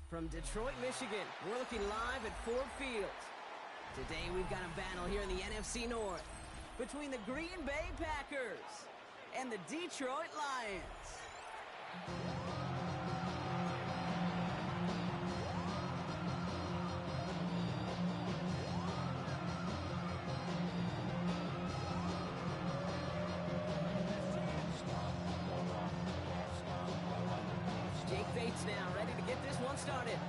From Detroit, Michigan, we're looking live at Ford Field. Today we've got a battle here in the NFC North between the Green Bay Packers and the Detroit Lions. Now ready to get this one started.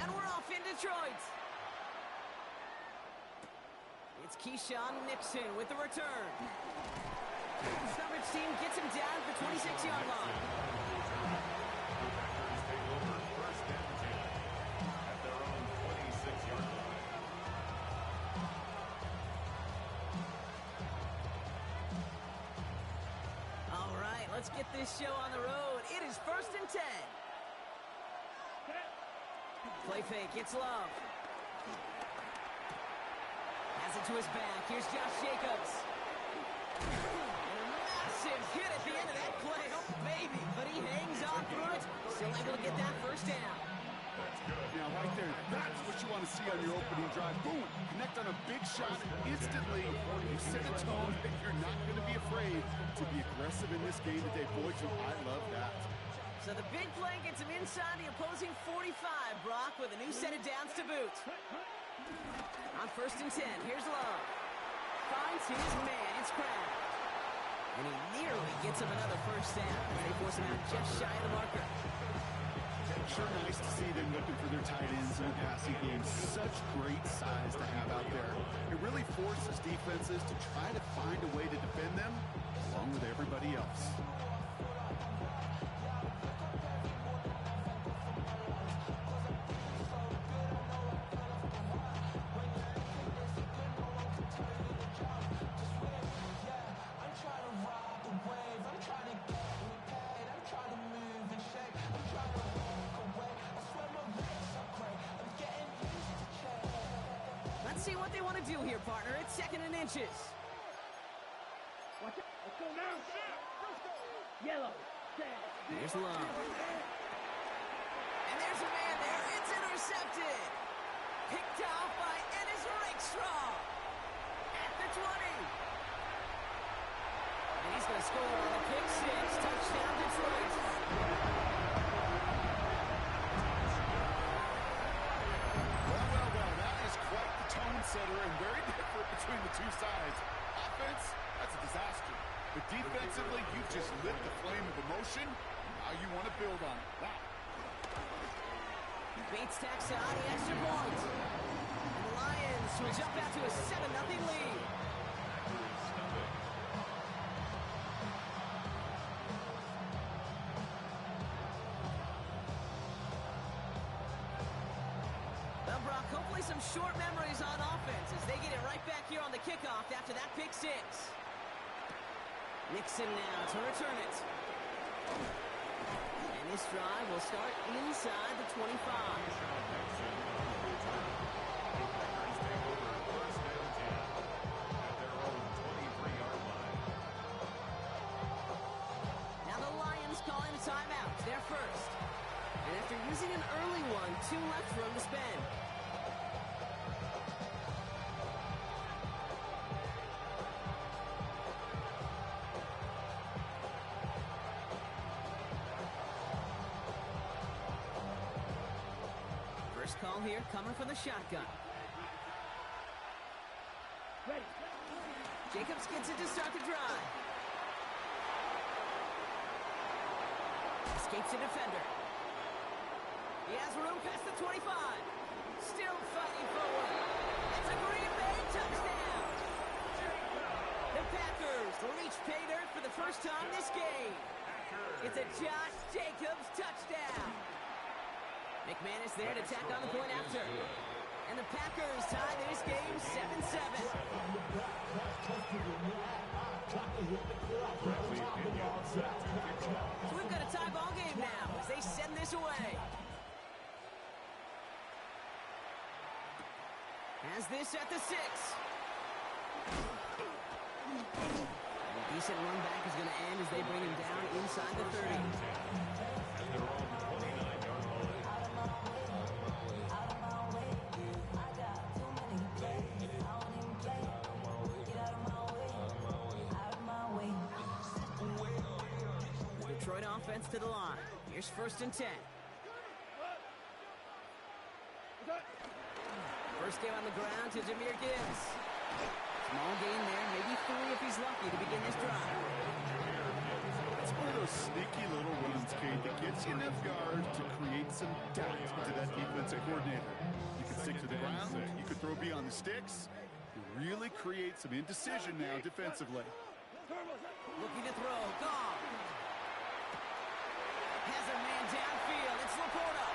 And we're off in Detroit. It's Keyshawn Nixon with the return. The coverage team gets him down at the 26-yard line. Take over first and 10 at their own 26-yard line. All right, let's get this show on the road. It is first and 10. Play fake, it's Love. Has it to his back. Here's Josh Jacobs. And a massive hit at the end of that play. Oh, baby. But he hangs on through it. Still able to get that first down. That's good. Now, right there, that's what you want to see on your opening drive. Boom! Connect on a big shot, and instantly you set a tone that you're not going to be afraid to be aggressive in this game today. Boys, I love that. So the big play gets him inside the opposing 45, Brock, with a new set of downs to boot. On first and 10, here's Love. Finds his man, it's Kraft. And he nearly gets him another first down. They force him out just shy of the marker. Sure nice to see them looking for their tight ends in the passing game. Such great size to have out there. It really forces defenses to try to find a way to defend them along with everybody else. Let's see what they want to do here, partner. It's second and inches. Watch it. Let's go now. Yellow. Here's Love. And there's a man there. It's intercepted. Picked off by Ennis Rakestraw at the 20. And he's going to score on the pick six. Touchdown, Detroit. Tone setter and very different between the two sides. Offense, that's a disaster. But defensively, you've just lit the flame of emotion. Now you want to build on it. Wow. Bates tacks on the extra point. And the Lions will jump out to a 7-0 lead. Brock, hopefully some short memories on offense as they get it right back here on the kickoff after that pick six. Nixon now to return it. And this drive will start inside the 25. Now the Lions calling a timeout. They're first. And after using an early one, 2 left for him to spend. First call here coming from the shotgun. Ready. Jacobs gets it to start the drive. Escapes a defender. He has room past the 25. Still fighting forward. It's a Green Bay touchdown. The Packers reach pay dirt for the first time this game. It's a Josh Jacobs touchdown. McManus there to tack on the point after. And the Packers tie this game 7-7. So we've got a tie ball game now as they send this away. Has this at the 6. A decent run back is going to end as they bring him down inside the 30. At their own 29-yard line. defense to the line. Here's 1st and 10. First game on the ground to Jahmyr Gibbs. Small gain there, maybe 3 if he's lucky to begin this drive. It's one of those sneaky little runs, Kate, that gets you enough yards to create some doubt to that defensive coordinator. You can stick to the ground, you could throw beyond the sticks. You really create some indecision now defensively. Looking to throw, gone. Has a man downfield, it's Laporta.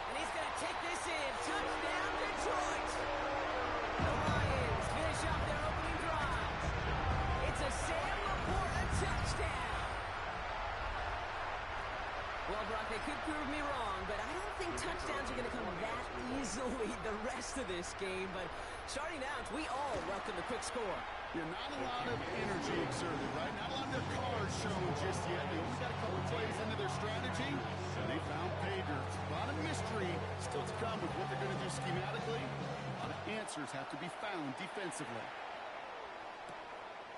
And he's going to take this in. Touchdown, Detroit! The Lions finish off their opening drive. It's a Sam Laporta touchdown. Well, Brock, they could prove me wrong, but I don't think touchdowns are going to come that easily the rest of this game. But starting out, we all welcome the quick score. Yeah, not a lot of energy exerted, right? Not a lot of their cards shown just yet. They only got a couple plays into their strategy, and they found pay dirt. A lot of mystery still to come with what they're going to do schematically. A lot of answers have to be found defensively.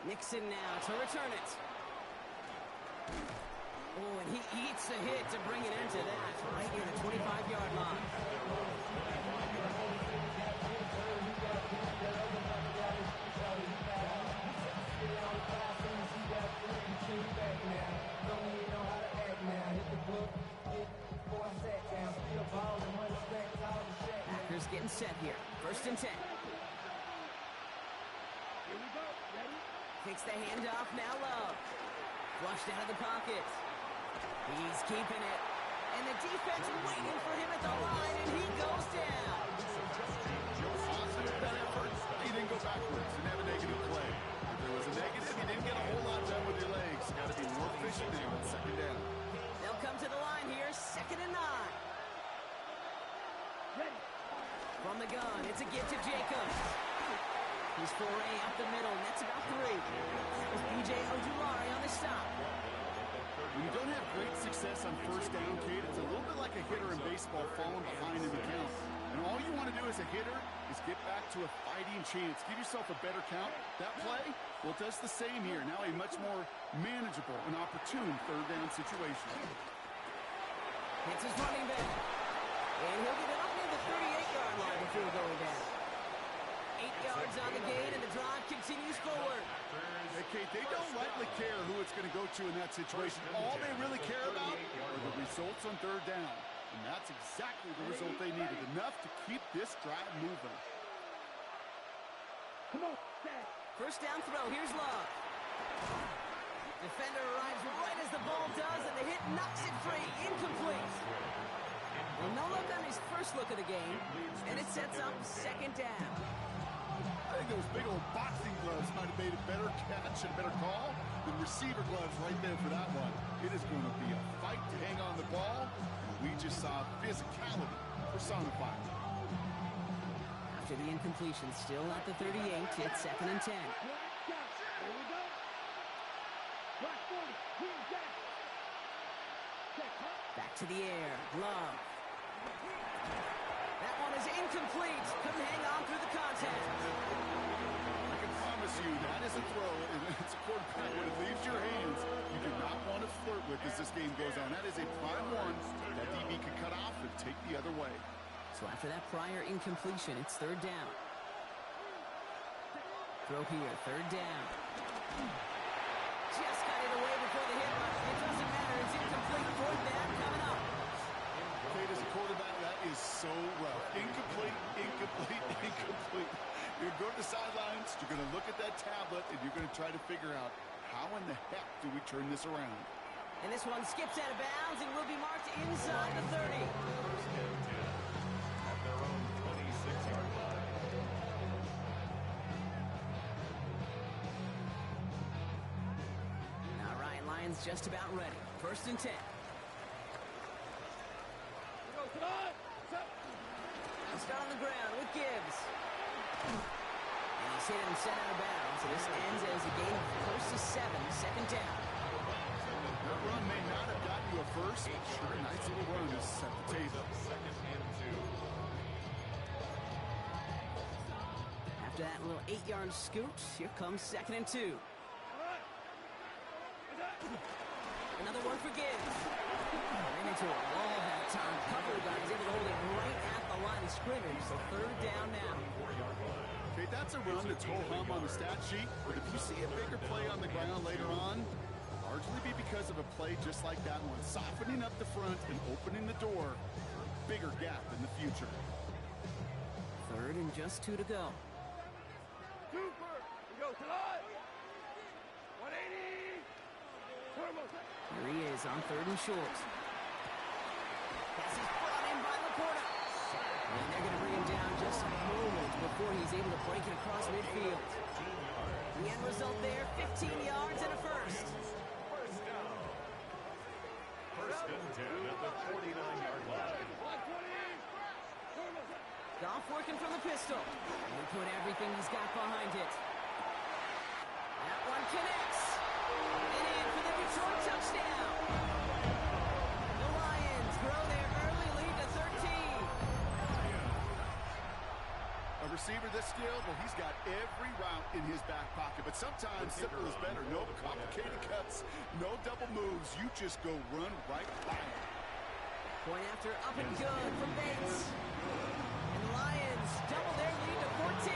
Nixon now to return it. Oh, and he eats the hit to bring it into that, right near the 25-yard line. Packers getting set here. 1st and 10. Here we go. Ready? Takes the handoff, now Love. Flushed out of the pocket. He's keeping it. And the defense waiting for him at the line, and he goes down. Positive that effort. He didn't go backwards. Didn't have a negative play. If there was a negative, you didn't get a whole lot done with your legs. You got to be more efficient now on 2nd down. They'll come to the line here, 2nd and 9. Ready? From the gun, it's a give to Jacobs. His foray up the middle, that's about 3. That was B.J. Ojulari on the stop. When you don't have great success on 1st down, Kate, it's a little bit like a hitter in baseball falling behind in the count. And all you want to do as a hitter is get back to a fighting chance. Give yourself a better count. That play, well, it does the same here. Now a much more manageable and opportune 3rd down situation. Hits his running back. And he'll get it up near the 38-yard line before going down. 8 yards on the gain, and the drive continues forward. Hey, Kate, they don't likely care who it's going to go to in that situation. All they really care about are the results on 3rd down. And that's exactly the result they needed. Enough to keep this drive moving. Come on, Dad. 1st down throw, here's Love. Defender arrives right as the ball does, and the hit knocks it free. Incomplete. Well, no look on his first look of the game, and it sets up 2nd down. I think those big old boxing gloves might have made a better catch and a better call than receiver gloves right there for that one. It is going to be a fight to hang on the ball, and we just saw physicality personified. After the incompletion, still at the 38, it's 2nd and 10. Here we go. Black 40. Green jack. Check, huh? Back to the air, Love. That one is incomplete. Couldn't hang on through the contact. I can promise you that is a throw, and it's a quarterback. When it leaves your hands, you do not want to flirt with as this game goes on. That is a prime one that DB could cut off and take the other way. So after that prior incompletion, it's 3rd down. Throw here, 3rd down. Just got it away before the hit rush. It doesn't matter. It's incomplete. 4th down coming up. Kate, as a quarterback, that is so rough. Incomplete, incomplete, incomplete. You're going to go to the sidelines, you're going to look at that tablet, and you're going to try to figure out how in the heck do we turn this around. And this one skips out of bounds and will be marked inside the 30. At their own 26-yard line. All right, Lions just about ready. 1st and 10. Come on. Start on the ground with Gibbs. And he's hit and sent out of bounds. So this ends as a gain of 1st to 7, 2nd down. That run may not have gotten you a first. Sure, a nice little run to set the table. 2nd and 2. After that little 8-yard scoot, here comes 2nd and 2. the one for Gibbs. Ran into a wall that time. Cover guy is able to hold it right at the line of scrimmage. So third down now. Okay, that's a run that's ho-hum on the stat sheet, but if you see a bigger play on the ground later on, it'll largely be because of a play just like that one, softening up the front and opening the door for a bigger gap in the future. Third and just 2 to go. Super. We go to the line. 180. Turbo. Here he is on third and short. Pass is brought in by Laporta. And they're going to bring him down just a moment before he's able to break it across midfield. The end result there, 15 yards and a first. First down. First and 10 at the 49-yard line. 120. Turbo. Goff working from the pistol. And he put everything he's got behind it. That one connects. And in for the Detroit touchdown. The Lions grow their early lead to 13. A receiver this skilled, well, he's got every route in his back pocket, but sometimes simple is better. No complicated cuts, no double moves. You just go run right by it. Point after up and good from Bates. And the Lions double their lead to 14.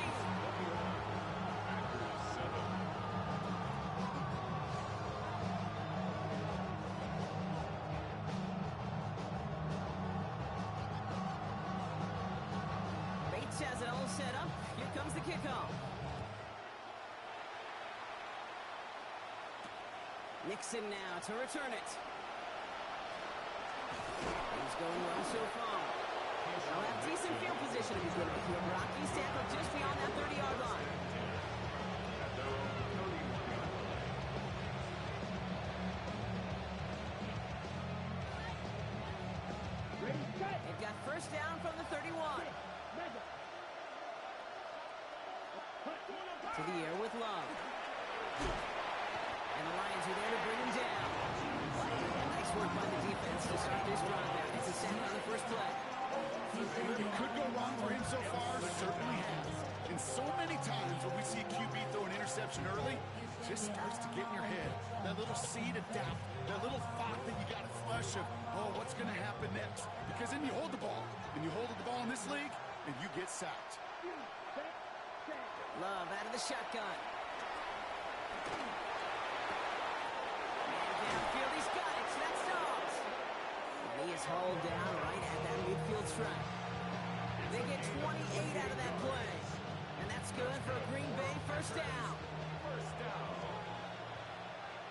Bates has it all set up. Here comes the kickoff. Nixon now to return it. He's going well so far. They'll have decent field position if he's going to make it. Rockies tackle just beyond that 30-yard line. At their own 31-yard line. Ready, set. They've got first down from the 31. Mega. To the air with Love. And the Lions are there to bring him down. Nice work by the defense to start this drive there. It's a sack on the first play. It could go wrong for him so far, certainly has. And so many times when we see a QB throw an interception early, it just starts to get in your head. That little seed of doubt, that little thought that you got to flush of, oh, what's going to happen next? Because then you hold the ball, and you hold the ball in this league, and you get sacked. Love out of the shotgun. And downfield, he's got it. That's Dobbs. And he is hauled down right at that midfield stripe. They get 28 out of that play. And that's good for a Green Bay first down. First down.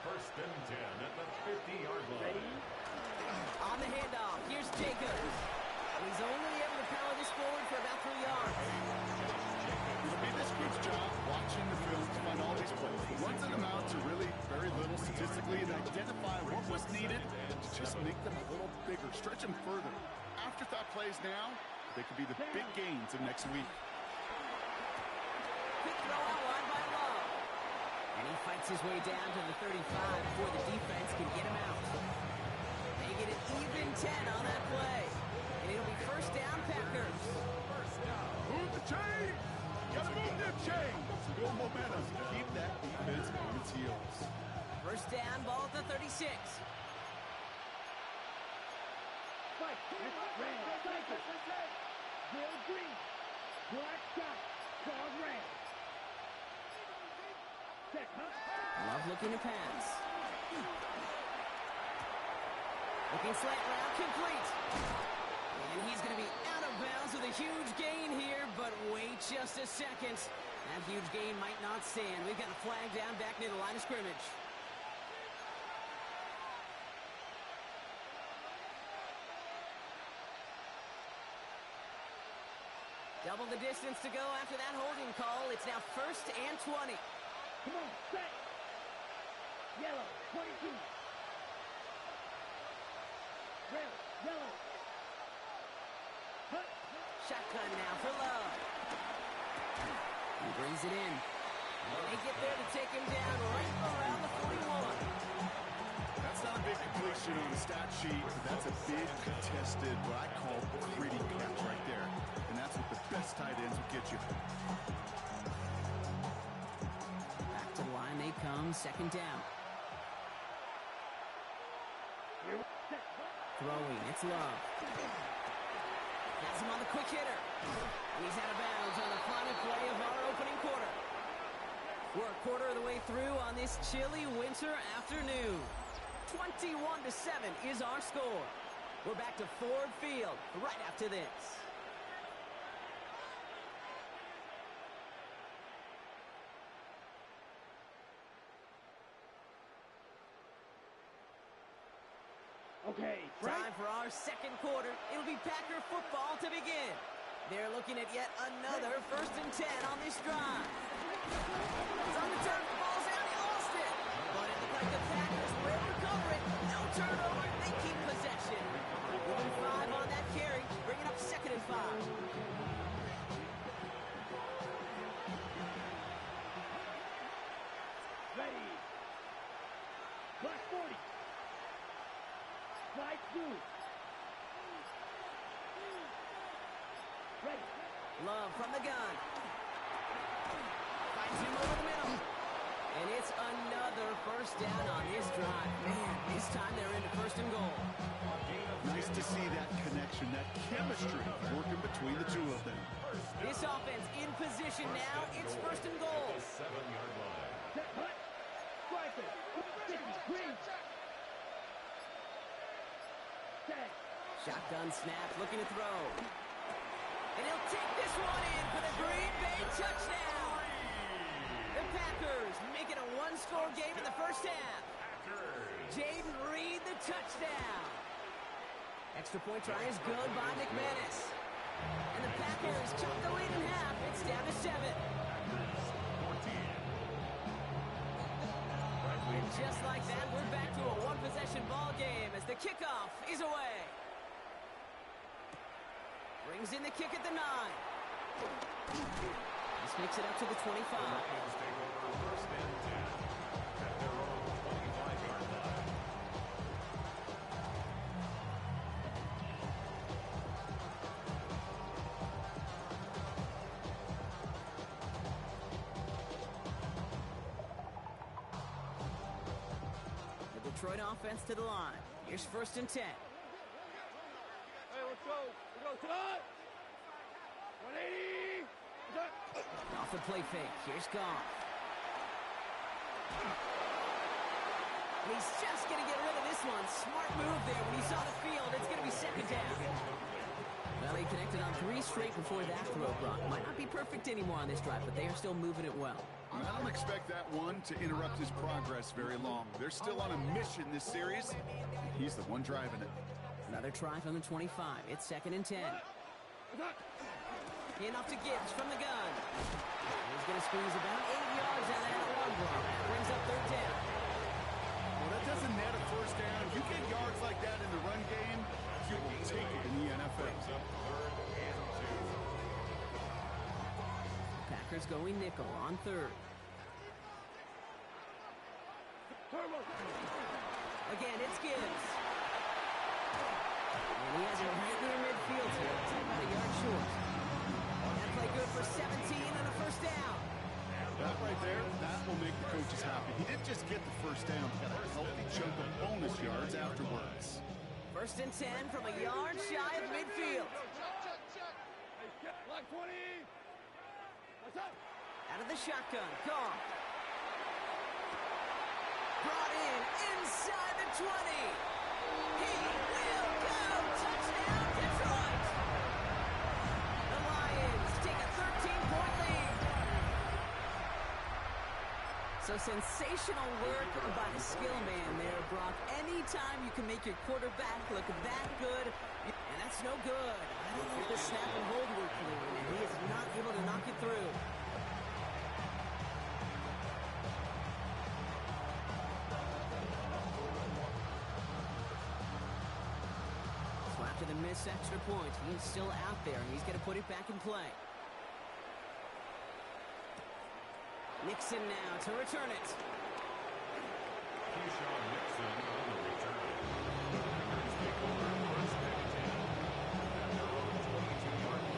First and 10 at the 50-yard line. On the handoff, here's Jacobs. And he's only able to power this forward for about 3 yards. It'll be this group's job watching the film to find all these plays. The ones that amount to really very little statistically and identify what was needed to just make them a little bigger, stretch them further. Afterthought plays now, they could be the big gains of next week. Quick throw out wide by Love. And he fights his way down to the 35 before the defense can get him out. They get an even 10 on that play. And it'll be first down, Packers. First down. Move the chain! Gotta move them chains! Build momentum. Keep that defense on its heels. First down, ball at the 36. Fight. Red. Cycle. Bill Green. Black Scott. Dog Red. Check, huh? Love looking to pass. Looking slant route, complete. And he's going to be out of bounds with a huge gain here, but wait just a second. That huge gain might not stand. We've got a flag down back near the line of scrimmage. Double the distance to go after that holding call. It's now first and 20. Come on, set. Yellow, 22. Red, yellow. Hut. Shotgun now for Love. He brings it in. And they get there to take him down right around the 41. That's not a big completion on the stat sheet, but that's a big contested, what I call gritty catch right there. And that's what the best tight ends will get you. Back to the line they come, second down. Throwing, it's Love. Has him on the quick hitter. And he's out of bounds on the final play of our opening quarter. We're a quarter of the way through on this chilly winter afternoon. 21-7 is our score. We're back to Ford Field right after this. Okay, Time for our second quarter. It'll be Packer football to begin. They're looking at yet another 1st and 10 on this drive. It's on the turn, the ball's out, he lost it. But it looked like the Packers will recover it. No turnover, they keep possession. Moving 5 on that carry, bringing up 2nd and 5. ready. Black 40. Slide 2. Ready. Love from the gun. Finds him over the middle. And it's another 1st down on this drive. Man, this time they're into 1st and goal. Nice to see that connection, that chemistry working between the two of them. This offense in position now. It's 1st and goal. 7-yard line. Set, hut. Striker. 50. Green. Set. Shotgun snap, looking to throw. And he'll take this one in for the Green Bay touchdown. The Packers make it a 1-score game in the 1st half. Jaden Reed, the touchdown. Extra point try is good by McManus. And the Packers chop the lead in half. It's down to 7. And just like that, we're back to a 1-possession ball game as the kickoff is away. Brings in the kick at the 9. This makes it up to the 25. The Detroit offense to the line. Here's 1st and 10. Hey, let's go. Let's go. Tonight. 180. Off the play fake. Here's Goff. He's just going to get rid of this one. Smart move there when he saw the field. It's going to be 2nd down. Well, he connected on 3 straight before that throw, Brock. Might not be perfect anymore on this drive, but they are still moving it well. I don't expect that one to interrupt his progress very long. They're still on a mission this series. He's the one driving it. Another try from the 25. It's 2nd and 10. In off to Gibbs from the gun. He's going to squeeze about 8 yards out of that long block. That brings up 3rd down. Well, that doesn't net a 1st down. You get yards like that in the run game, you will take it in the NFL. Packers going nickel on 3rd. Turbo. Again, it's Gibbs. And he has it right near midfield here. It's about a yard short. That play good for 17 and a 1st down. That right there, that will make the coaches happy. He didn't just get the 1st down, he got a healthy chunk of bonus yards afterwards. 1st and 10 from a yard shy of midfield. Hey, Black 20. What's up? Out of the shotgun, Goff. Brought in inside the 20. He will go. Touchdown, Detroit. The Lions take a 13-point lead. So sensational work by the skill man there, Brock. Anytime you can make your quarterback look that good, and that's no good. I don't know if the snap and hold were clean, and he is not able to knock it through. So after the missed extra point, he's still out there, and he's going to put it back in play. Nixon now to return it. Keyshawn Nixon on the return. Take over 1st and 10 at their own 22-yard line.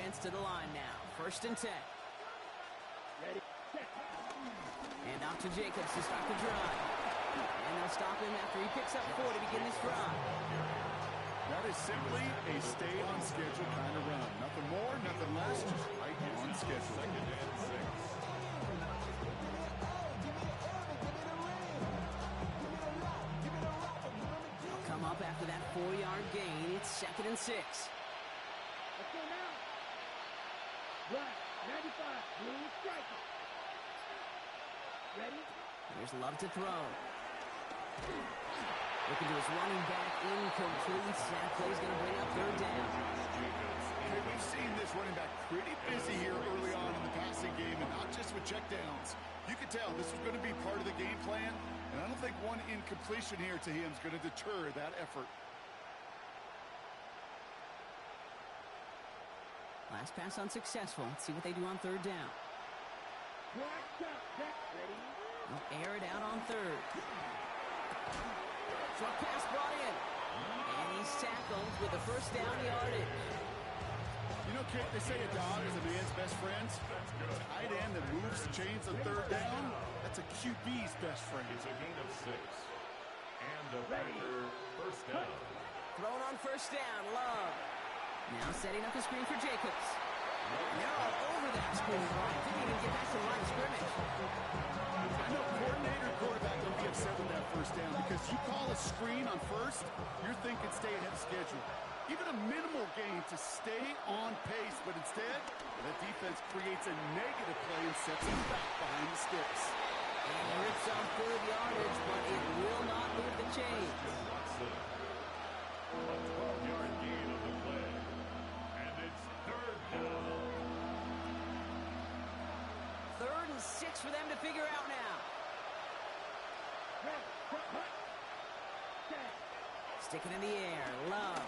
offense to the line now. 1st and 10. Ready, set. And off to Jacobs to start the drive. And they'll stop him after he picks up 4 to begin this drive. That is simply a stay-on-schedule kind of run. Nothing more, nothing less, just right on schedule. 2nd and 6. They'll come up after that 4-yard gain. It's 2nd and 6. Let's go now. Black, 95, blue striker. Ready? Here's Love to throw. Looking to his running back, incomplete. That play's going to bring up 3rd down. Okay, we've seen this running back pretty busy here early on in the passing game, and not just with checkdowns. You could tell this was going to be part of the game plan, and I don't think one incompletion here to him is going to deter that effort. Last pass unsuccessful. Let's see what they do on 3rd down. Black, shot, set, ready. They'll air it out on 3rd. Short pass brought in. And he's tackled with the 1st down yardage. You know, Kate, they say a dog is a man's best friend. Tight end that moves the chains on 3rd down, that's a QB's best friend. It's a gain of 6. And the Packer 1st down. Thrown on 1st down, Love. Now setting up the screen for Jacobs. They're all over that screen, Brian. Didn't even get back to the line of scrimmage. I know coordinator and quarterback don't be upset with that 1st down because you call a screen on 1st, you're thinking stay ahead of schedule. Even a minimal gain to stay on pace, but instead, that defense creates a negative play and sets them back behind the sticks. And he rips off good yardage, but it will not move the chains. Watson. A 12-yard gain on the play. And it's 3rd down. 3rd and 6 for them to figure out now. Ready, set, hut. Set. Sticking in the air, Love.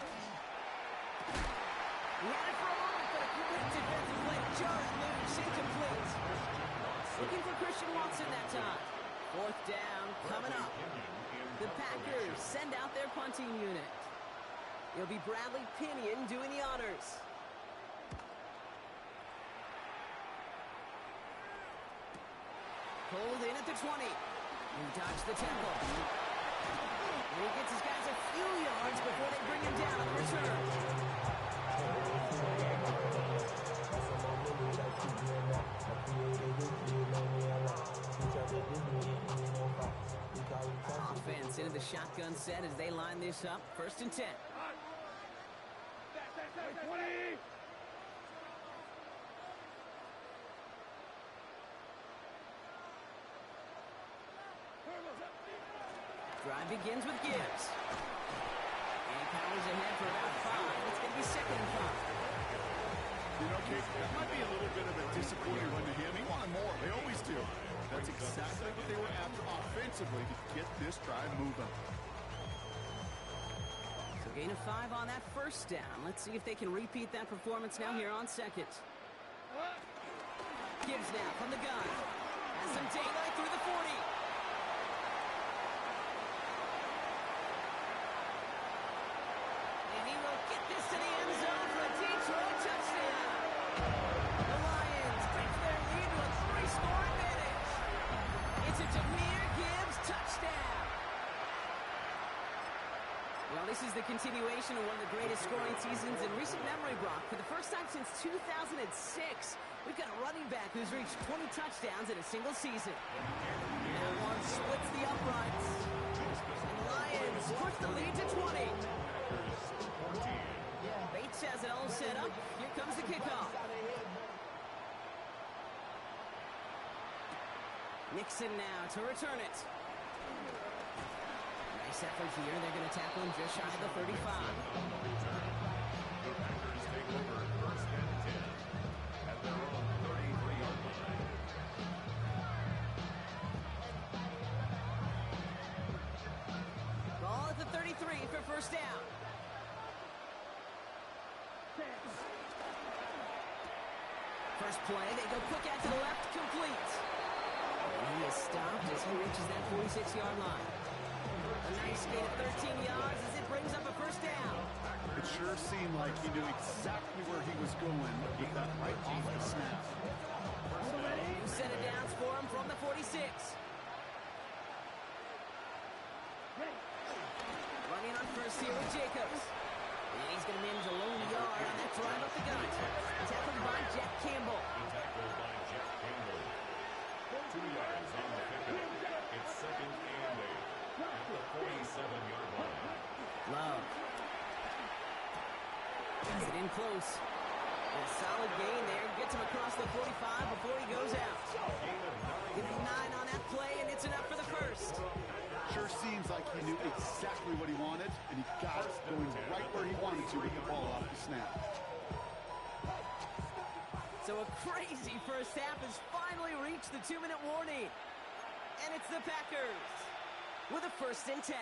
He had it for a moment, but a quick defensive play. Just moves incomplete. Looking for Christian Watson that time. 4th down, coming up. The Packers send out their punting unit. It'll be Bradley Pinion doing the honors. Pulled in at the 20. He dodged the tackle. And he gets his guys a few yards before they bring him down on the return. Offense into the shotgun set as they line this up. 1st and 10. Set, 20. Drive begins with Gibbs. And he powers ahead for about 5. It's going to be 2nd and 5. You know, Kate, that might be a little bit of a disappointing run to him. He wanted more. They always do. That's exactly what they were after offensively to get this drive moving. So gain of 5 on that 1st down. Let's see if they can repeat that performance now here on 2nd. Gibbs now from the gun. Has some daylight through the 40. And he will get this to the end zone for a Detroit touchdown. The Lions break their lead to a 3-score advantage. It's a Jahmyr Gibbs touchdown. Well, this is the continuation of one of the greatest scoring seasons in recent memory, Brock. For the first time since 2006, we've got a running back who's reached 20 touchdowns in a single season. That one splits the uprights. And the Lions push the lead to 20. Bates has it all set up. Here comes the kickoff. Nixon now to return it. Nice effort here. They're going to tackle him just shy of the 35. The Packers take over 1st and 10 at their own 33-yard line. Ball at the 33 for 1st down. First play, they go quick out to the left, complete. And he is stopped as he reaches that 46-yard line. A nice gain of 13 yards as it brings up a first down. It sure seemed like he knew exactly where he was going with that right off the snap. New set of downs for him from the 46. Running on first here with Jacobs. And he's going to manage a lone yard on that drive up the gut. Tackled by Jack Campbell. Tackled by Jack Campbell. 2 yards on the pickup. It's 2nd and 8 at the 47-yard line. Love. Gets it in close. And a solid gain there. Gets him across the 45 before he goes out. Give him 9 on that play, and it's enough for the first. Sure seems like he knew exactly what he wanted, and he got it going right where he wanted to with the ball off the snap. So a crazy first half has finally reached the 2-minute warning. And it's the Packers with a 1st and 10.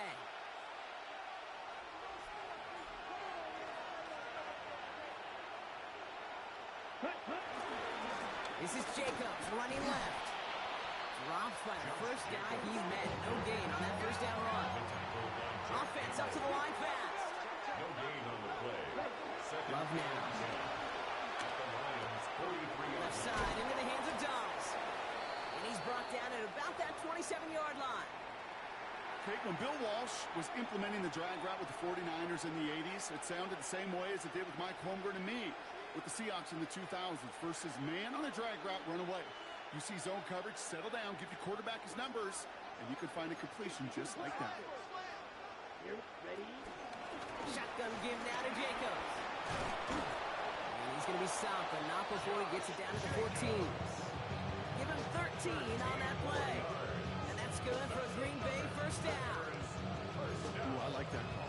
This is Jacobs running left. Dropped by the first guy he met. No gain on that first down run. Offense up to the line fast. No gain on the play. Love now. At the Lions' 43-yard Left side into the hands of Dobbs. And he's brought down at about that 27-yard line. Okay, when Bill Walsh was implementing the drag route with the 49ers in the 80s, it sounded the same way as it did with Mike Holmgren and me with the Seahawks in the 2000s versus man on a drag route, run away. You see zone coverage, settle down, give your quarterback his numbers, and you could find a completion just like that. Shotgun give now to Jacobs. And he's going to be stopped, but not before he gets it down to the 14. Give him 13 on that play. And that's good for a Green Bay first down. Ooh, I like that call.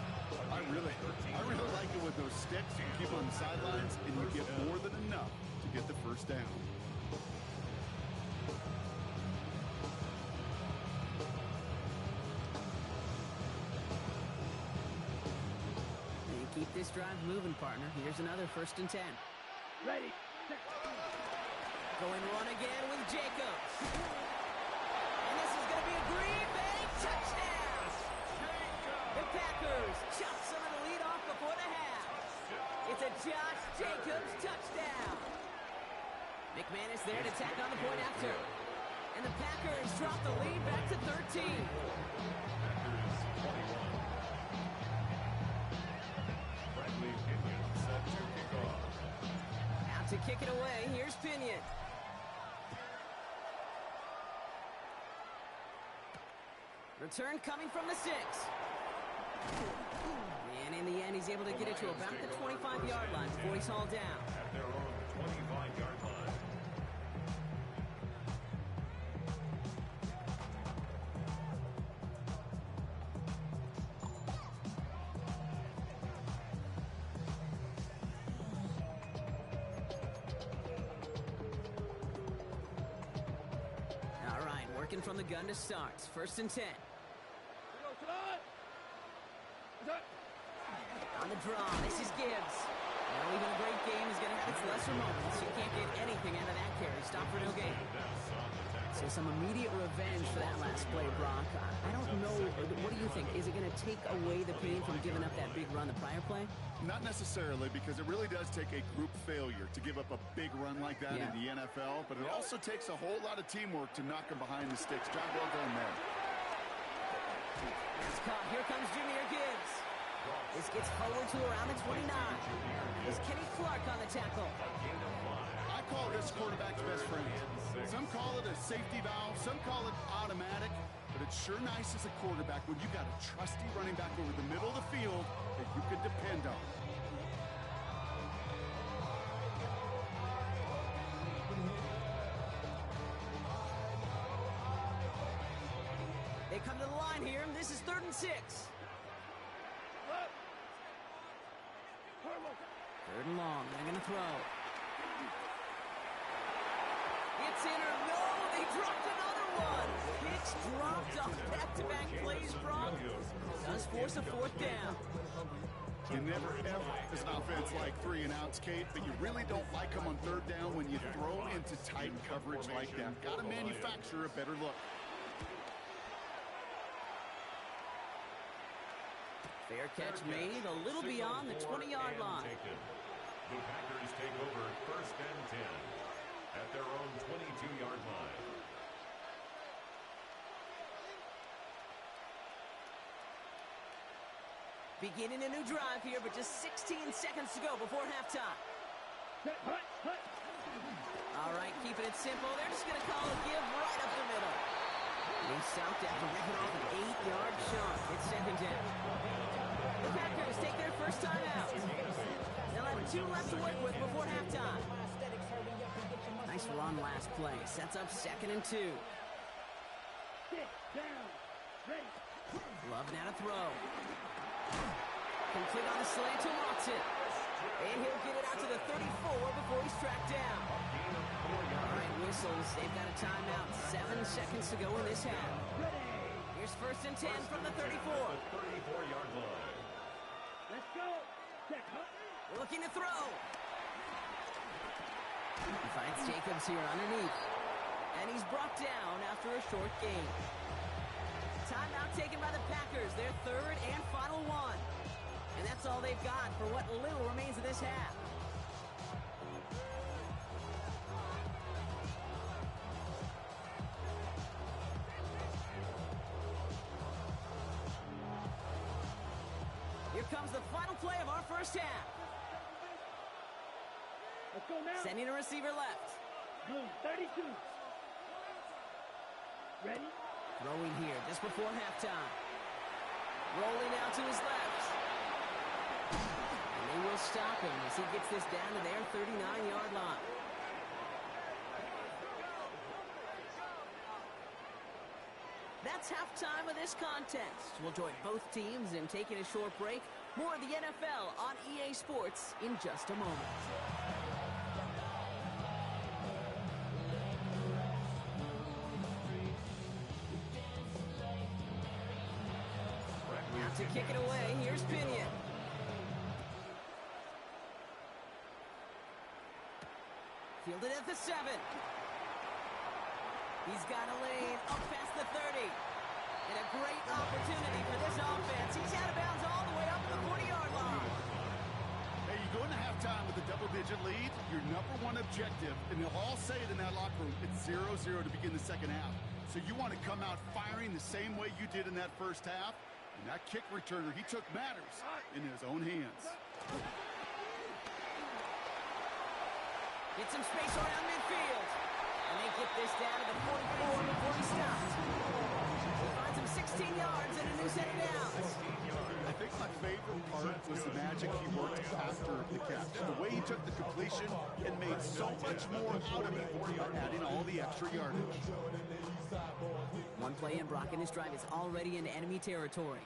I really like it with those sticks. You keep on the sidelines, and you get more than enough to get the first down. Keep this drive moving, partner. Here's another 1st and 10. Ready. Going run again with Jacobs. And this is going to be a Green Bay touchdown. The Packers chop some of the lead off before the half. It's a Josh Jacobs touchdown. McManus there to tack on the point after. And the Packers drop the lead back to 13. To kick it away, here's Pinion. Return coming from the 6. And in the end, he's able to get it to about the 25-yard line before he's hauled down. At their own 25-yard line. From the gun to start. 1st and 10. On the draw, this is Gibbs. Now even a great game is going to have its lesser moments. You can't get anything out of that carry. Stop for no gain. So some immediate revenge for that last play, Brock. I don't know. What do you think? Is it going to take away the pain from giving up that big run the prior play? Not necessarily, because it really does take a group failure to give up a big run like that in the NFL, but it also takes a whole lot of teamwork to knock him behind the sticks. Job well done there. It's caught. Here comes Jahmyr Gibbs. This gets forward to around the 29. Is Kenny Clark on the tackle. I call this quarterback's best friend. Some call it a safety valve, some call it automatic, but it's sure nice as a quarterback when you got a trusty running back over the middle of the field that you can depend on. They come to the line here, and this is 3rd and 6. 3rd and long, they're going to throw. It's in or no, they dropped another one. Pitch dropped off back-to-back plays, Brock. Does force a 4th down. You never, ever, as an offense, like 3 and outs, Kate, but you really don't like them on 3rd down when you throw into tight coverage like that. Got to manufacture a better look. Fair catch made a little beyond the 20-yard line. Taken. The Packers take over 1st and 10 at their own 22-yard line. Beginning a new drive here, but just 16 seconds to go before halftime. All right, keeping it simple. They're just going to call a give right up the middle. They stopped after ripping off an 8-yard shot. It's 2nd down. The Packers take their first time out. They'll have 2 left to work with before halftime. Nice run last play. Sets up 2nd and 2. Love now to throw. Complete on the slant to Watson. And he'll get it out to the 34 before he's tracked down. All right, whistles. They've got a timeout. 7 seconds to go in this half. Here's 1st and 10 from the 34. 34-yard line. Let's go. Looking to throw. He finds Jacobs here underneath. And he's brought down after a short gain. Timeout taken by the Packers. Their 3rd and final one. And that's all they've got for what little remains of this half. Here comes the final play of our first half. Let's go now. Sending a receiver left. Boom, 32. Ready? Throwing here just before halftime. Rolling out to his left. And they will stop him as he gets this down to their 39-yard line. That's halftime of this contest. We'll join both teams in taking a short break. More of the NFL on EA Sports in just a moment. Out to kick it away, here's Pinion. Fielded at the 7. He's got a lane up past the 30. And a great opportunity for this offense. He's out of bounds all the way up to the 40-yard line. Hey, you go into halftime with a double-digit lead, your #1 objective, and they'll all say it in that locker room, it's 0-0 to begin the second half. So you want to come out firing the same way you did in that first half. And that kick returner, he took matters in his own hands. Get some space around midfield. And they get this down to the 44 before he stops. He finds him 16 yards and a new set of downs. I think my favorite part was the magic he worked after the catch. The way he took the completion and made so much more out of it by adding all the extra yardage. One play in, Brock, and this drive is already into enemy territory.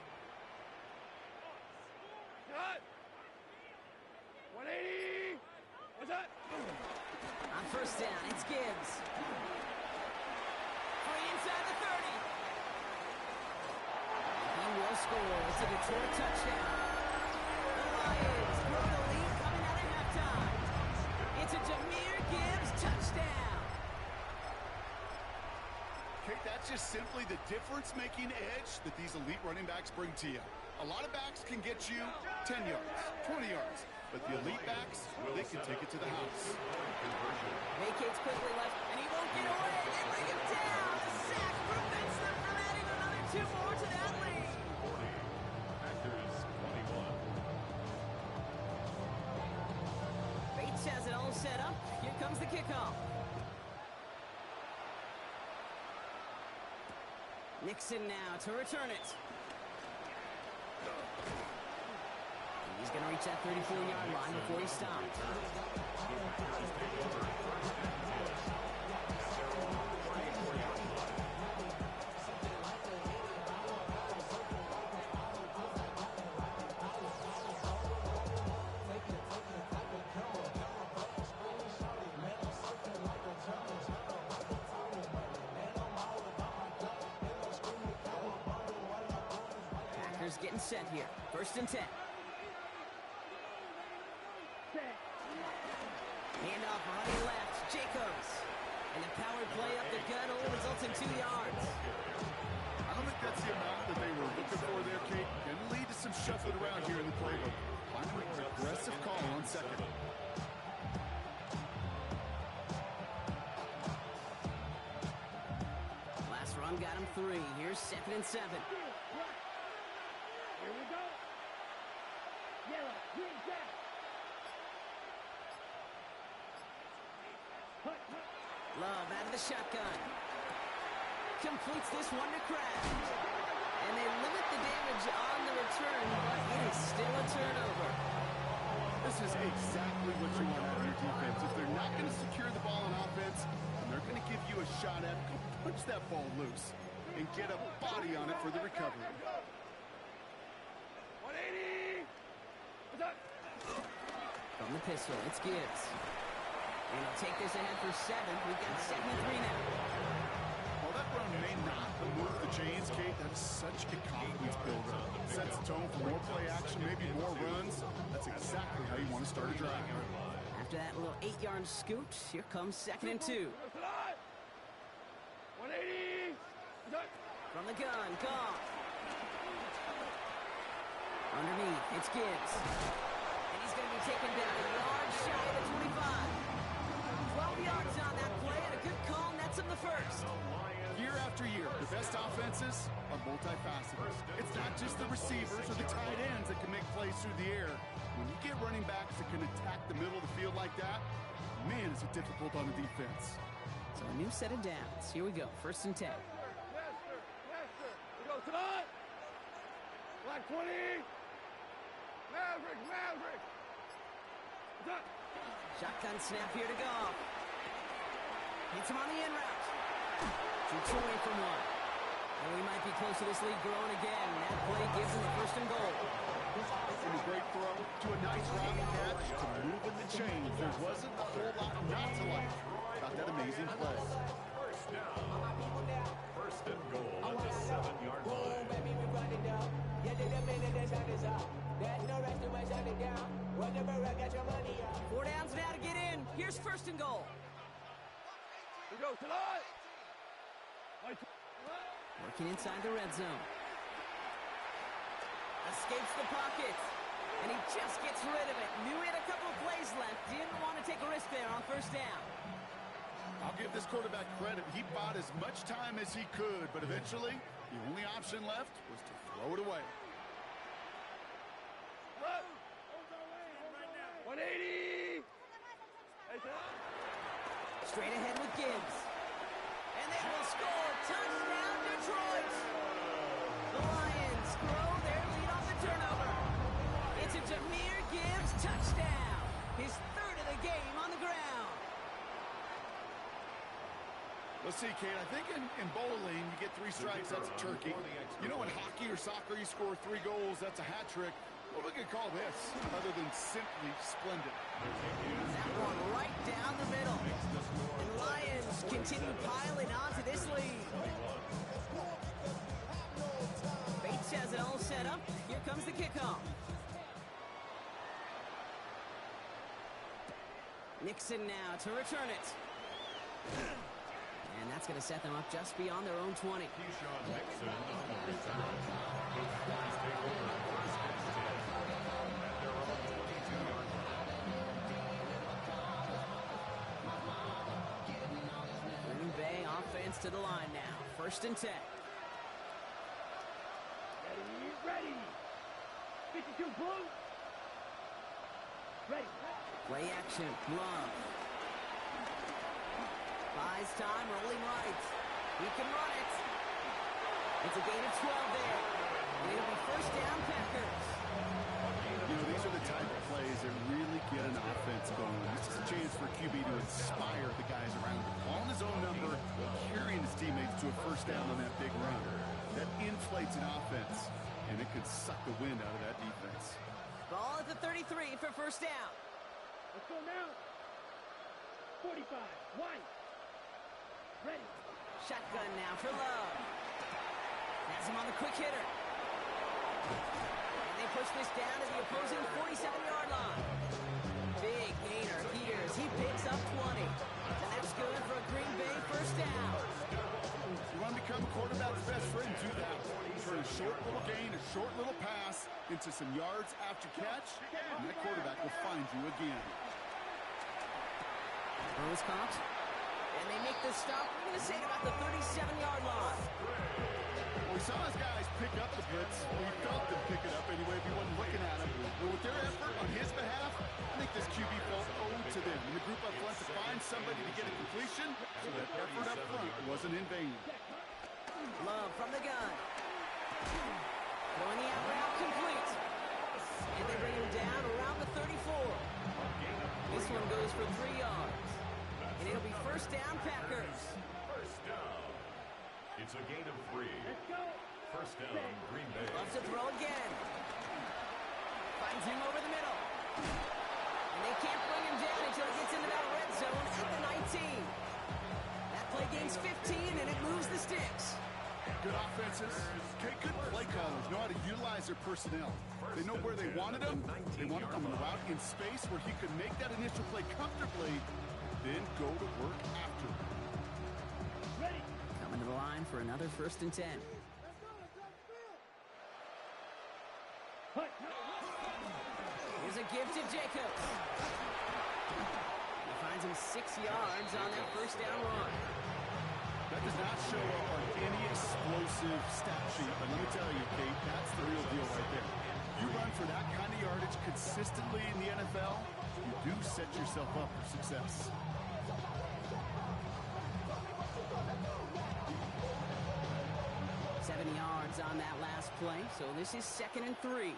Cut. 180. What's that? On first down, it's Gibbs. Free inside the 30. He will score. It's a Detroit touchdown. The Lions grow the lead coming out of halftime. It's a Jahmyr Gibbs touchdown. Okay, that's just simply the difference-making edge that these elite running backs bring to you. A lot of backs can get you 10 yards, 20 yards, but the elite backs, they can take it to the house. Vacates quickly left, and he won't get away. They bring him down. The sack prevents them from adding another 2 more to that lead. 40. Packers 21. Bates has it all set up. Here comes the kickoff. Nixon now to return it. He's going to reach that 34-yard line before he stops. Packers getting set here. 1st and 10. Handoff running left, Jacobs. And the power play up the gut only results in 2 yards. I don't think that's the amount that they were looking for there, Kate. Can lead to some shuffling playbook. Find a more aggressive call on second. Last run got him 3. Here's 2nd and 7. Here we go. Yellow, green, jack. Love out of the shotgun. Completes this one to Kraft. And they limit the damage on the return, but it is still a turnover. This is exactly what you want out of your defense. If they're not going to secure the ball on offense, and they're going to give you a shot at, go punch that ball loose and get a body on it for the recovery. 180. What's up? From the pistol, it's Gibbs. And he'll take this ahead for 7. We've got 2nd and 3 now. While that run may not move the chains, Kate, that's such a confidence builder. Sets the tone for more play action, maybe more runs. That's exactly how you want to start a drive. After that little 8-yard scoot, here comes 2nd and 2. 180. What's up? From the gun, Goff. Underneath, it's Gibbs. And he's going to be taken down a yard shy of the 25. 12 yards on that play, and a good call nets him the first. Year after year, the best offenses are multifaceted. It's not just the receivers or the tight ends that can make plays through the air. When you get running backs that can attack the middle of the field like that, man, is it difficult on the defense. So a new set of downs. Here we go, 1st and 10. Yes, sir. Yes, sir. We go to the line. Black 20. Maverick, Maverick. What's up? Shotgun snap here to Goff. Hits him on the in route. Shoots away from one. And we might be close to this lead growing again. That play gives him the 1st and goal. From a great throw to a nice round catch to moving the chains, there wasn't a whole lot not to like about that amazing play. First down. 1st and goal at the 7-yard line. 4 downs now to get in. Here's 1st and goal. We go to the line. Working inside the red zone. Escapes the pocket. And he just gets rid of it. Knew he had a couple of plays left. Didn't want to take a risk there on 1st down. I'll give this quarterback credit. He bought as much time as he could, but eventually, the only option left was to throw it away. 180. Straight ahead with Gibbs. And they will score. Touchdown, Detroit. The Lions grow their lead on the turnover. It's a Jahmyr Gibbs touchdown. His 3rd of the game on the ground. Let's see, Kate, I think in bowling, you get 3 strikes, that's a turkey. You know, in hockey or soccer, you score 3 goals, that's a hat trick. What we could call this, other than simply splendid? That one right down the middle. And Lions continue piling onto this lead. Bates has it all set up. Here comes the kickoff. Nixon now to return it. And that's going to set them up just beyond their own 20. Keyshawn Nixon on the return. The Phillies take over 1st and 10 at their own 22-yard line. Green Bay offense to the line now. 1st and 10. Ready. 52 blue. Ready. Play action. Love. Buys time, rolling right. He can run it. It's a gain of 12 there. And it'll be 1st down, Packers. You know, these are the type of plays that really get an offense going. This is a chance for QB to inspire the guys around him. On his own number, carrying his teammates to a 1st down on that big run. That inflates an offense, and it could suck the wind out of that defense. Ball at the 33 for 1st down. Let's go now. 45. White. Ready. Shotgun now for Love. Has him on the quick hitter. And they push this down to the opposing 47-yard line. Big gainer here as he picks up 20. And that's good for a Green Bay 1st down. You want to become a quarterback's best friend, do that. turn a short little gain, a short little pass into some yards after catch, and that quarterback will find you again. Throws caught. And they make the stop. We're going to say about the 37-yard line. We saw his guys pick up the blitz. We felt them pick it up anyway if he wasn't looking at him. But with their effort on his behalf, I think this QB felt owed to them. And the group up front to find somebody to get a completion, so that effort up front wasn't in vain. Love from the gun. Throwing the out route complete. And they bring him down around the 34. This one goes for 3 yards. And it'll be first down, Packers. First down. It's a gain of 3. First down, Green Bay. Loves to throw again. Finds him over the middle. And they can't bring him down until he gets into that red zone at the 19. That play gains 15, and it moves the sticks. Good offenses. Okay, good play callers know how to utilize their personnel. They know where they wanted him. They wanted him on the route in space where he could make that initial play comfortably, then go to work after. Coming to the line for another 1st and 10. Here's a give to Jacobs. He finds him 6 yards on that first down run. That does not show up on any explosive stat sheet, but let me tell you, Kate, that's the real deal right there. You run for that kind of yardage consistently in the NFL, you do set yourself up for success. Seven yards on that last play, so this is 2nd and 3.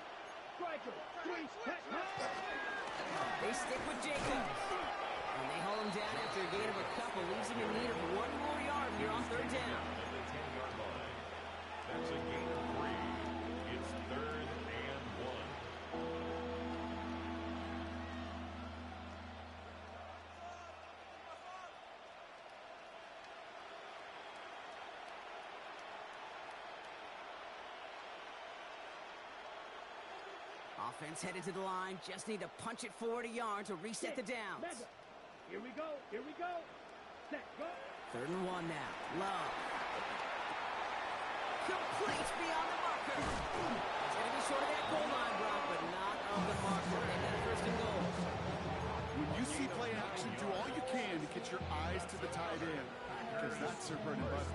They stick with Jacobs. And they hold him down after a gain of a couple, leaves him in need of 1 more yard here on 3rd down. At the 10-yard line. That's a gain of 3. It's 3rd and 1. Offense headed to the line, just need to punch it forward a yard to reset the downs. Here we go. Here we go. Set, go. 3rd and 1 now. Love. Complete beyond the marker. It's going to be short of that goal line, Brock, but not of the marker. They got 1st and goal. When you see play action, do all you can to get your eyes to the tight end, because that's their bread and butter.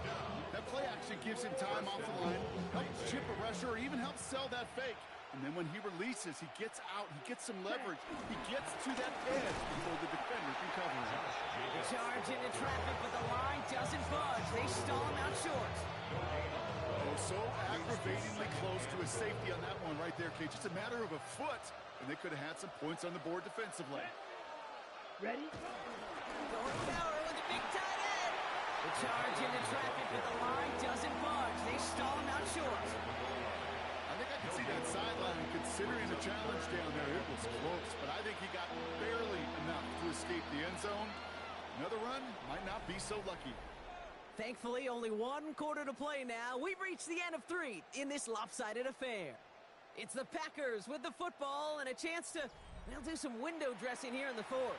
That play action gives him time off the line, helps chip a rusher, or even helps sell that fake. And then when he releases, he gets out, he gets some leverage, he gets to that edge before the defender can cover him. Charge into traffic, but the line doesn't budge. They stall him out short. Oh, so aggravatingly close to a safety on that one right there, Kate. Just a matter of a foot, and they could have had some points on the board defensively. Ready? Going power with a big tight end. The charge into traffic, but the line doesn't budge. They stall him out short. I think I can see that sideline considering the challenge down there. It was close, but I think he got barely enough to escape the end zone. Another run might not be so lucky. Thankfully, only 1 quarter to play now. We've reached the end of 3 in this lopsided affair. It's the Packers with the football and a chance to, they'll do some window dressing here in the 4th.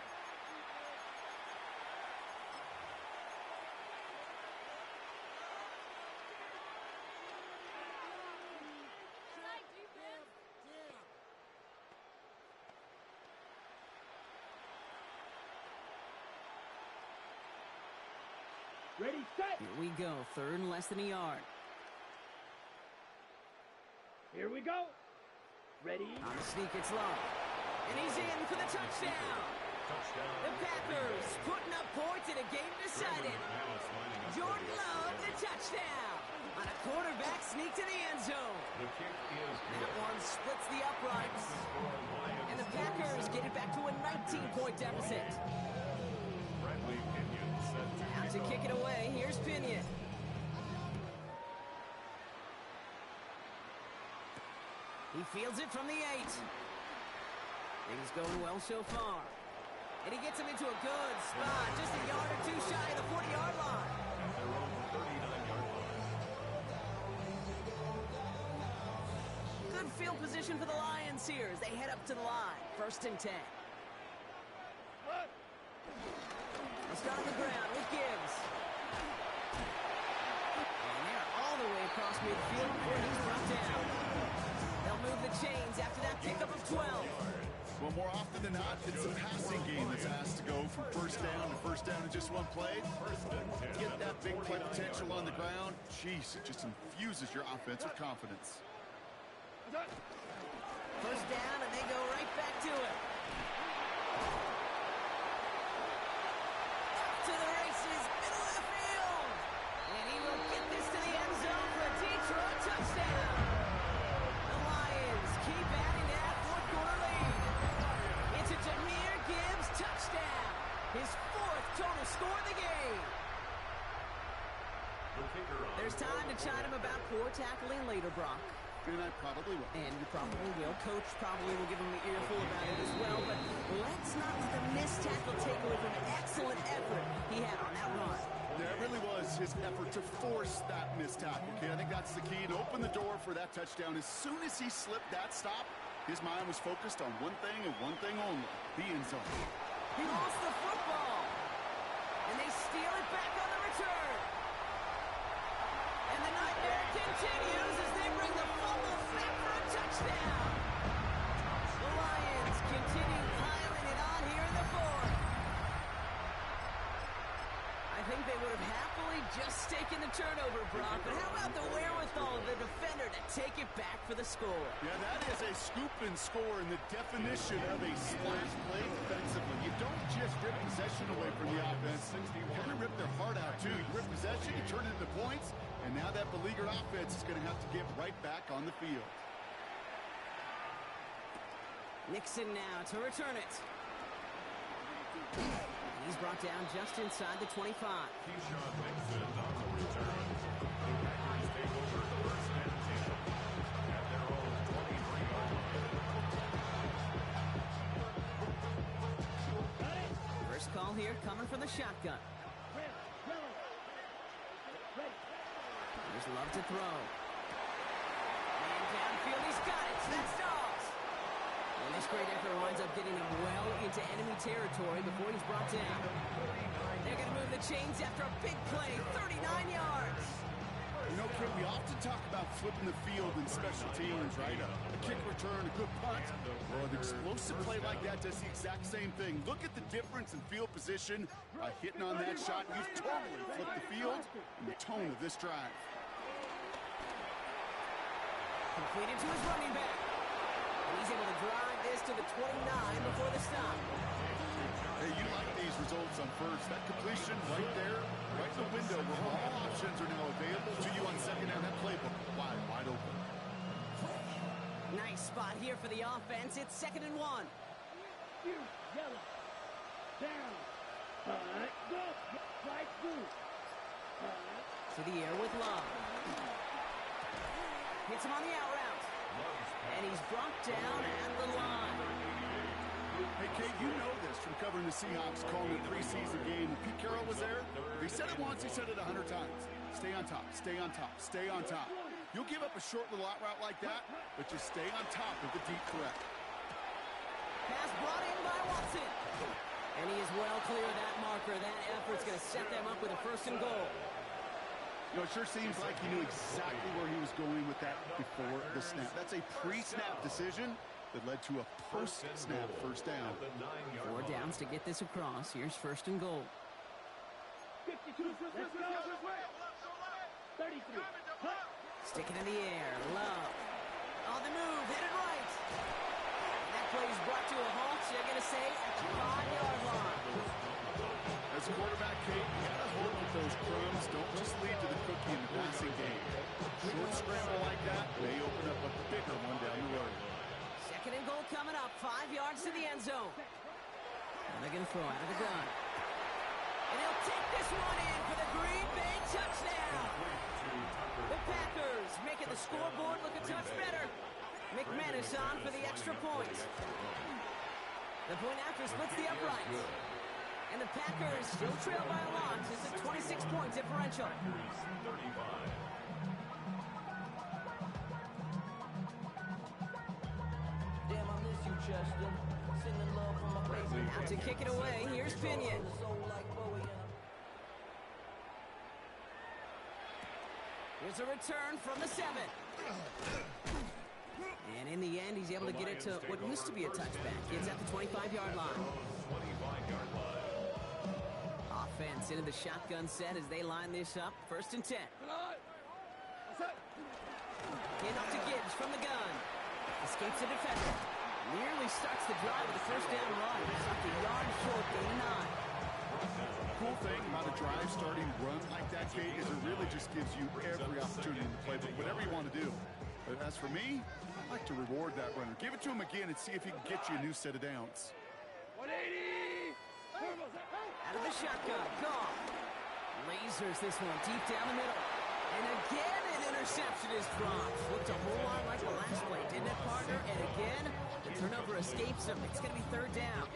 Ready, set. Here we go, 3rd and less than a yard. Here we go. Ready? On the sneak, it's Love. And he's in for the touchdown. The Packers putting up points in a game decided. Jordan Love, the touchdown. On a quarterback sneak to the end zone. The kick is That one splits the uprights. And the Packers get it back to a 19-point deficit. Bradley Pinion set to Now to kick it away, here's Pinion. He fields it from the 8. Things going well so far. And he gets him into a good spot, just a yard or 2 shy of the 40-yard line. at their own 39-yard line. Good field position for the Lions here as they head up to the line. 1st and 10. They start on the ground with Gibbs. And they're all the way across midfield before he's brought down. They'll move the chains after that pickup of 12. Well, more often than not, it's a passing game that's asked to go from first down in just one play. Get that big play potential on the ground. Jeez, it just infuses your offense with confidence. First down, and they go right back to it. Off to the races, middle of the field. And he will get this to the end zone for a Detroit touchdown. The Lions keep adding to that fourth-quarter lead. It's a Jahmyr Gibbs touchdown. His fourth total score of the game. There's time to chide him about poor tackling later, Brock. And I probably will. And you probably will. Coach probably will give him the earful about it as well. But let's not let the missed tackle take away from an excellent effort he had on that run. Yeah, it really was his effort to force that missed tackle. Okay, I think that's the key, to open the door for that touchdown. As soon as he slipped that stop, his mind was focused on one thing and one thing only, the end zone. He lost the football. And they steal it back on the return. And the nightmare continues as they bring the fumble back for a touchdown. The Lions continue piling it on here in the fourth. I think they would have happily just taken the turnover, Brock, but how about the wherewithal of the defender to take it back for the score? Yeah, that is a scoop and score in the definition of a splash play defensively. You don't just rip possession away from the offense. You kind of rip their heart out, too. You rip possession, you turn it into points, and now that beleaguered offense is going to have to get right back on the field. Nixon now to return it. He's brought down just inside the 25. Keyshawn Nixon on the return. The Packers take over the first and 10 at their own 23-yard line. First call here coming from the shotgun. Here's Love to throw. And downfield, he's got it. That's Dobbs. And this great effort winds up getting him well into enemy territory before he's brought down. They're going to move the chains after a big play, 39 yards. You know, Kid, we often talk about flipping the field in special teams, right? A kick return, a good punt. Well, an explosive play like that does the exact same thing. Look at the difference in field position by hitting on that shot. You've totally flipped the field and the tone of this drive. Completed to his running back. And he's able to drive this to the 29 before the stop. Hey, you like these results on first. That completion right there, right in the window where all options are now available to you on second down. That playbook wide open. Nice spot here for the offense. It's 2nd and 1. Yellow. Down. Go. Right through. To the air with Love. Hits him on the out route. And he's brought down at the line. Hey, Kate, you know this from covering the Seahawks, calling the preseason game. When Pete Carroll was there, he said it once, he said it 100 times. Stay on top, stay on top, stay on top. You'll give up a short little out route like that, but just stay on top of the deep threat. Pass brought in by Watson. And he is well clear of that marker. That effort's going to set them up with a 1st and goal. You know, it sure seems like he knew exactly where he was going with that before the snap. That's a pre-snap decision that led to a post-snap first down. 4 downs to get this across. Here's 1st and goal. 52. Let's go. 33. Stick it in the air. Love. On the move. Headed right. And that play is brought to a halt, you're going to say, at the 5-yard line. As a quarterback, Kate, you gotta hope that those crumbs don't just lead to the cookie in the passing game. Short scramble like that may open up a bigger one down the road. 2nd and goal coming up. 5 yards to the end zone. And they're going to throw out of the gun. And he'll take this one in for the Green Bay touchdown. The Packers making the scoreboard look a touch better. McManus on for the extra point. The point after splits the uprights. And the Packers still trail by a lot. It's a 26-point differential. Damn, I miss you, Chester. Sending love from my basement. Out to kick it away. Here's Pinion. Here's Here's a return from the 7. And in the end, he's able to get it to what used to be a touchback. It's at the 25-yard line. 25-yard line. Offense into the shotgun set as they line this up. 1st and 10. Hand off to Gibbs from the gun. Escapes the defender. Nearly starts the drive with a 1st down run. Stopped a yard short, gain of 9. Cool thing about a drive starting run like that, Kate, is it really just gives you every opportunity to play playbook, whatever you want to do. But as for me, I like to reward that runner. Give it to him again and see if he can get you a new set of downs. 180! Out of the shotgun, Goff. Lasers this one deep down the middle. And again, an interception is dropped. Looked a whole lot like the last play, didn't it, partner? And again, the turnover escapes him. It's going to be 3rd down.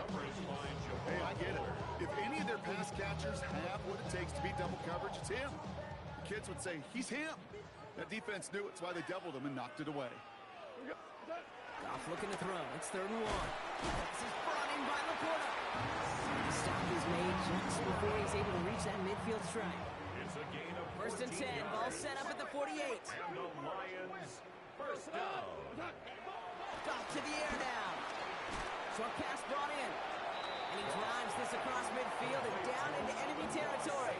Hey, I get it. If any of their pass catchers have what it takes to beat double coverage, it's him. The kids would say, he's him. That defense knew it's why they doubled him and knocked it away. Goff looking to throw. It's 3rd and 1. This is brought in by Laporta. The stop is made just before he's able to reach that midfield strike. It's a gain of 1st and 10. Ball set up at the 48. And the Lions, 1st down. Goff to the air now. Short pass brought in. And he drives this across midfield and down into enemy territory.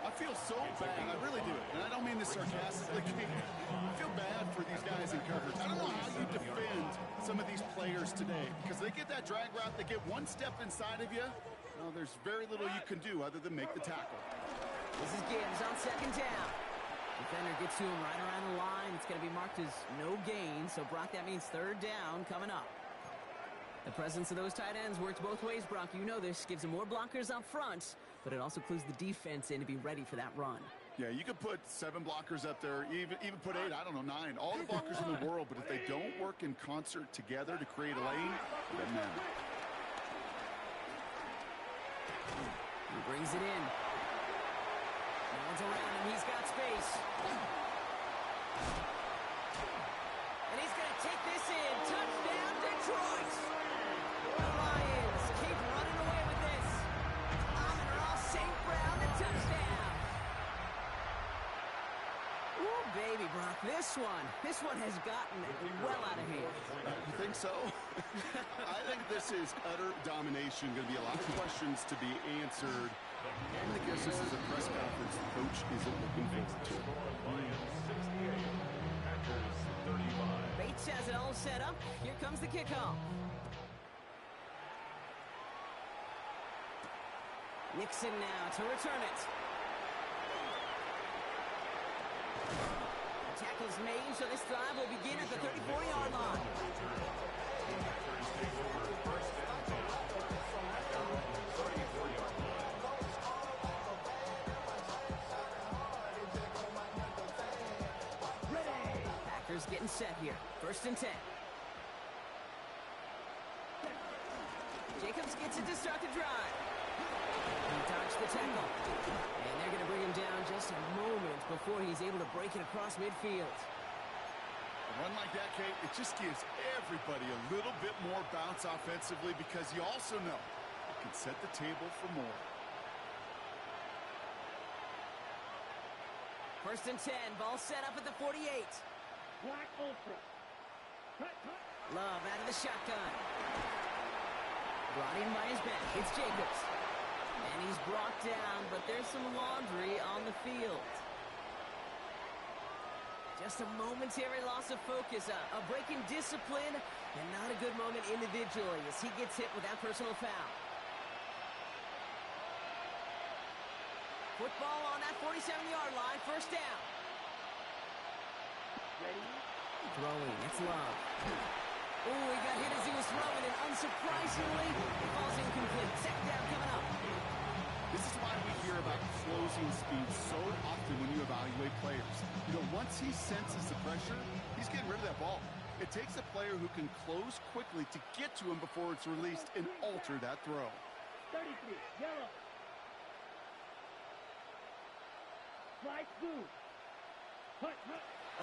I feel so bad. I really do. And I don't mean this sarcastically. I feel bad for these guys in coverage. I don't know how you defend some of these players today because they get that drag route, they get one step inside of you. No, there's very little you can do other than make the tackle. This is Gibbs on 2nd down. Defender gets to him right around the line. It's going to be marked as no gain. So, Brock, that means 3rd down coming up. The presence of those tight ends works both ways, Brock. You know this. Gives them more blockers up front, but it also clues the defense in to be ready for that run. Yeah, you could put 7 blockers up there, even put 8, I don't know, 9. All the blockers in the world, but if they don't work in concert together to create a lane, it doesn't matter. He brings it in. No one's around him. He's got space. And he's going to take this in. Touchdown, Detroit! The Lions keep running away with this. Amon-Ra St. Brown, the touchdown. Ooh, baby, Brock, this one has gotten well out of hand. You think so? I think this is utter domination. Going to be a lot of questions to be answered. I'm going to guess this is a press conference the coach isn't looking forward to. Bates has it all set up. Here comes the kickoff. Nixon now to return it. Tackle's made, so this drive will begin at the 34-yard line. Packers getting set here. 1st and 10. Jacobs gets it to start the drive. He dodged the tackle. And they're going to bring him down just a moment before he's able to break it across midfield. A run like that, Kate, it just gives everybody a little bit more bounce offensively because you also know it can set the table for more. 1st and 10. Ball set up at the 48. Black Ultra. Love out of the shotgun. Brought in by his back. It's Jacobs. And he's brought down, but there's some laundry on the field. Just a momentary loss of focus, a break in discipline, and not a good moment individually as he gets hit with that personal foul. Football on that 47-yard line, 1st down. Ready? Throwing, it's Love. Oh, he got hit as he was throwing, and unsurprisingly, it falls incomplete. 2nd down coming up. This is why we hear about closing speed so often when you evaluate players. You know, once he senses the pressure, he's getting rid of that ball. It takes a player who can close quickly to get to him before it's released and alter that throw. 33, yellow. Flight blue. Hut.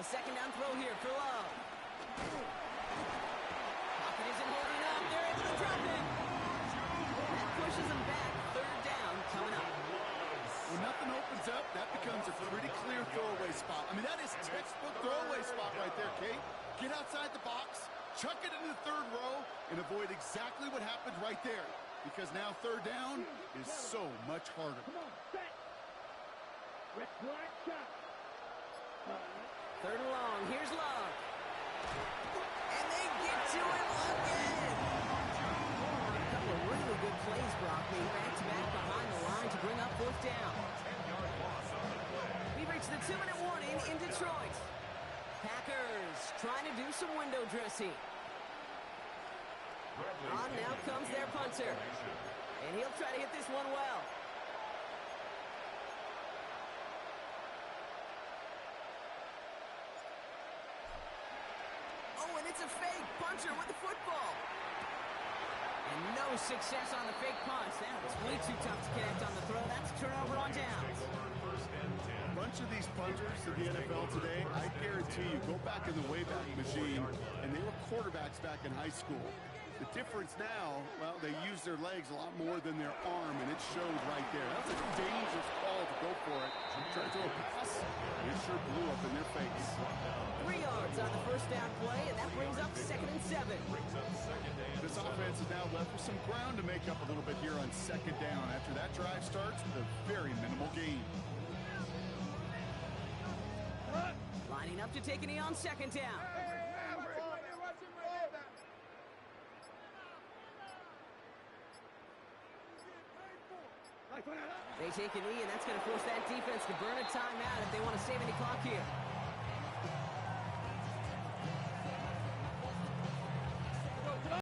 A 2nd down throw here for Love. Pocket isn't holding up. They're able to drop it. That pushes him back. 3rd down coming up. When nothing opens up, that becomes a pretty clear throwaway spot. I mean, that is textbook throwaway spot right there, Kate. Get outside the box, chuck it into the third row, and avoid exactly what happened right there. Because now third down is so much harder. Come on, set. Red flag shot. Third and long. Here's Love. And they get to him again. A couple of really good plays, Brock. They back-to-back behind the line to bring up fourth down. We've reached the 2-minute warning in Detroit. Packers trying to do some window dressing. On now comes their punter. And he'll try to hit this one well. Oh, and it's a fake puncher with the football. And no success on the fake punch. That was way too tough to connect on the throw. That's a turnover on downs. A bunch of these punters in the NFL today, I guarantee you, go back in the Wayback Machine, and they were quarterbacks back in high school. The difference now, well, they use their legs a lot more than their arm, and it showed right there. That was a dangerous call to go for it. Tried to throw a pass, and it sure blew up in their face. 3 yards on the first down play, and that brings up 2nd and 7. This offense is now left with some ground to make up a little bit here on 2nd down. After that drive starts with a very minimal gain. Lining up to take a knee on 2nd down. They take a knee, and that's going to force that defense to burn a timeout if they want to save any clock here.